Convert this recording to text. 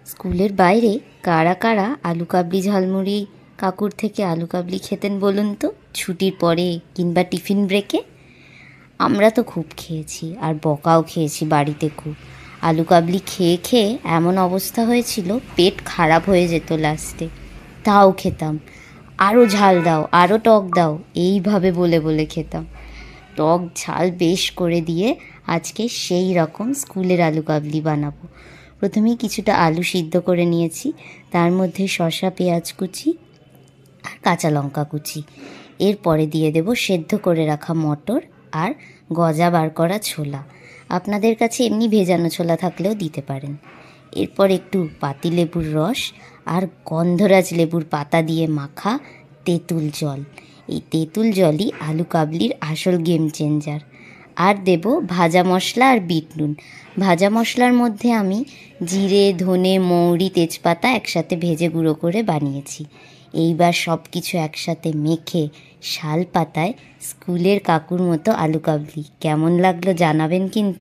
স্কুলের বাইরে কারা কারা আলু কাবলি ঝালমুড়ি কাকুর থেকে আলু কাবলি খেতেন বলুন তো? ছুটির পরে কিংবা টিফিন ব্রেকে। আমরা তো খুব খেয়েছি, আর বকাও খেয়েছি বাড়িতে খুব। আলু কাবলি খেয়ে খেয়ে এমন অবস্থা হয়েছিল, পেট খারাপ হয়ে যেত লাস্টে। তাও খেতাম। আরও ঝাল দাও, আরও টক দাও, এইভাবে বলে বলে খেতাম। টক ঝাল বেশ করে দিয়ে আজকে সেই রকম স্কুলের আলু কাবলি বানাবো। প্রথমেই কিছুটা আলু সিদ্ধ করে নিয়েছি, তার মধ্যে শসা, পেঁয়াজ কুচি আর কাঁচা লঙ্কা কুচি। এরপরে দিয়ে দেব সেদ্ধ করে রাখা মটর আর গজা বার করা ছোলা। আপনাদের কাছে এমনি ভেজানো ছোলা থাকলেও দিতে পারেন। এরপর একটু পাতিলেবুর রস আর গন্ধরাজ লেবুর পাতা দিয়ে মাখা তেঁতুল জল। এই তেঁতুল জলই আলু কাবলির আসল গেম চেঞ্জার। আর দেব ভাজা মশলা আর বিট নুন। ভাজা মশলার মধ্যে আমি জিরে, ধনে, মৌরি, তেজপাতা একসাথে ভেজে গুঁড়ো করে বানিয়েছি। এইবার সব কিছু একসাথে মেখে শাল পাতায় স্কুলের কাকুর মতো আলু কাবলি কেমন লাগলো জানাবেন কিন্তু।